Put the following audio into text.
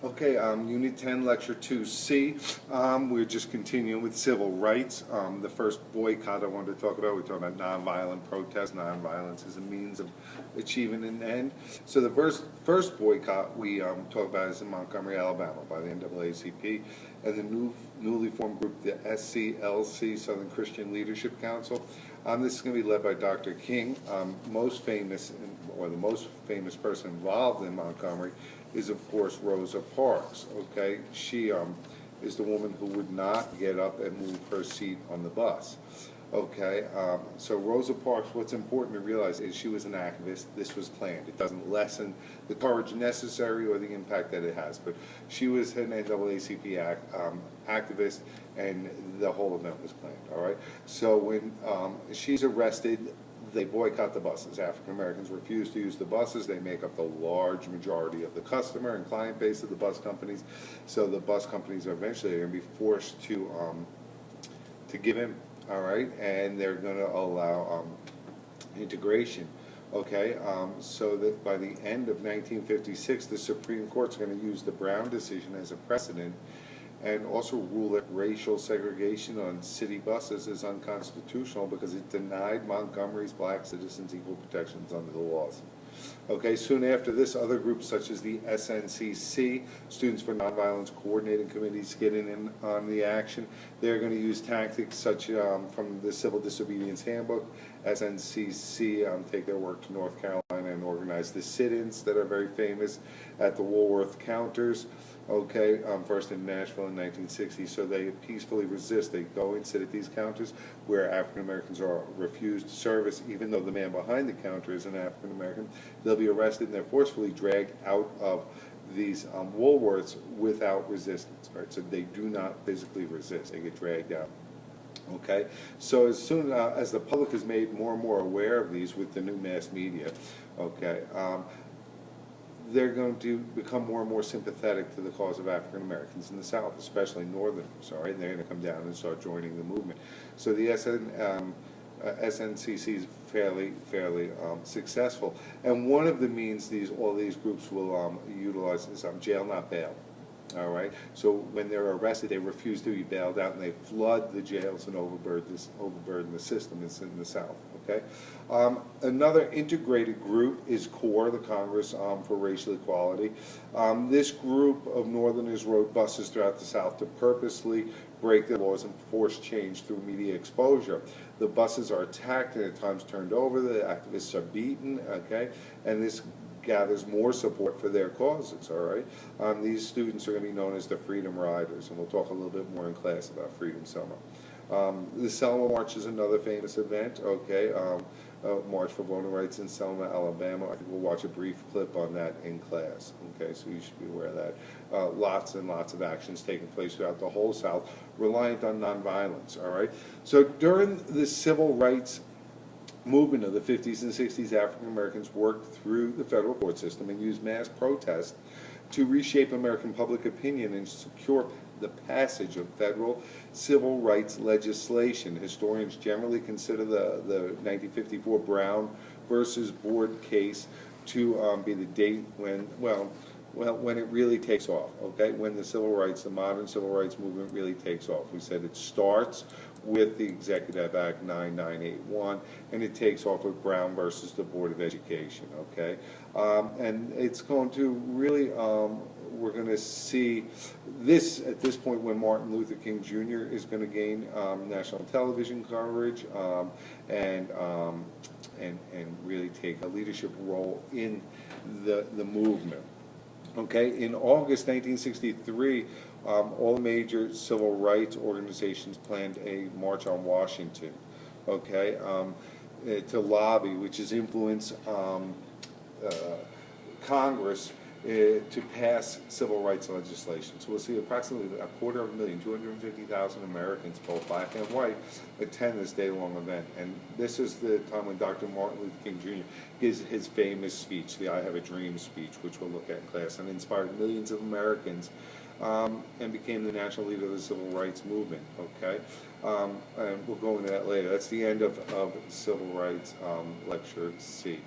Okay, Unit 10, Lecture 2C. We're just continuing with civil rights. The first boycott I wanted to talk about, we're talking about nonviolent protest. Nonviolence is a means of achieving an end. So the first boycott we talk about is in Montgomery, Alabama, by the NAACP, and the newly formed group, the SCLC, Southern Christian Leadership Council. This is going to be led by Dr. King. Most famous, or the most famous person involved in Montgomery is, of course, Rosa Parks. Okay, she is the woman who would not get up and move her seat on the bus. Okay, so Rosa Parks, what's important to realize is she was an activist. This was planned. It doesn't lessen the courage necessary or the impact that it has, but she was an NAACP activist, and the whole event was planned, all right? So when she's arrested, they boycott the buses. African Americans refuse to use the buses. They make up the large majority of the customer and client base of the bus companies. So the bus companies are eventually going to be forced to give in, all right, and they're going to allow integration. Okay, so that by the end of 1956, the Supreme Court's going to use the Brown decision as a precedent, and also rule that racial segregation on city buses is unconstitutional because it denied Montgomery's black citizens equal protections under the laws. Okay, soon after this, other groups such as the SNCC, Students for Nonviolence Coordinating Committees, get in on the action. They're going to use tactics such from the Civil Disobedience Handbook. SNCC take their work to North Carolina and organize the sit-ins that are very famous at the Woolworth counters. Okay, first in Nashville in 1960. So they peacefully resist. They go and sit at these counters where African Americans are refused service, even though the man behind the counter is an African American. They'll be arrested and they're forcefully dragged out of these Woolworths without resistance. Right, so they do not physically resist. They get dragged out. Okay, so as soon as the public is made more and more aware of these with the new mass media, okay, they're going to become more and more sympathetic to the cause of African Americans in the South, especially Northerners, all right? And they're going to come down and start joining the movement. So the SNCC is fairly successful. And one of the means all these groups will utilize is jail not bail. All right. So when they're arrested, they refuse to be bailed out, and they flood the jails and overburden the system. It's in the South. Okay. Another integrated group is CORE, the Congress for Racial Equality. This group of Northerners rode buses throughout the South to purposely break the laws and force change through media exposure. The buses are attacked and at times turned over. The activists are beaten. Okay, and this gathers more support for their causes, all right? These students are going to be known as the Freedom Riders, and we'll talk a little bit more in class about Freedom Selma. The Selma March is another famous event, okay? March for Voting Rights in Selma, Alabama. I think we'll watch a brief clip on that in class, okay? So you should be aware of that. Lots and lots of actions taking place throughout the whole South, reliant on nonviolence, all right? So during the civil rights movement of the 50s and 60s, African Americans worked through the federal court system and used mass protest to reshape American public opinion and secure the passage of federal civil rights legislation. Historians generally consider the 1954 Brown versus Board case to be the date when, when it really takes off, okay? When the modern civil rights movement really takes off. We said it starts with the Executive Act 9981, and it takes off with Brown versus the Board of Education, okay? And it's going to really, we're going to see this at this point when Martin Luther King Jr. is going to gain national television coverage and really take a leadership role in the movement. Okay, in August 1963, all major civil rights organizations planned a march on Washington, okay, to lobby, which is influence Congress to pass civil rights legislation. So we'll see approximately 250,000, 250,000 Americans, both black and white, attend this day-long event. And this is the time when Dr. Martin Luther King Jr. gives his famous speech, the I Have a Dream speech, which we'll look at in class, and inspired millions of Americans and became the national leader of the civil rights movement, okay? And we'll go into that later. That's the end of Civil Rights Lecture C.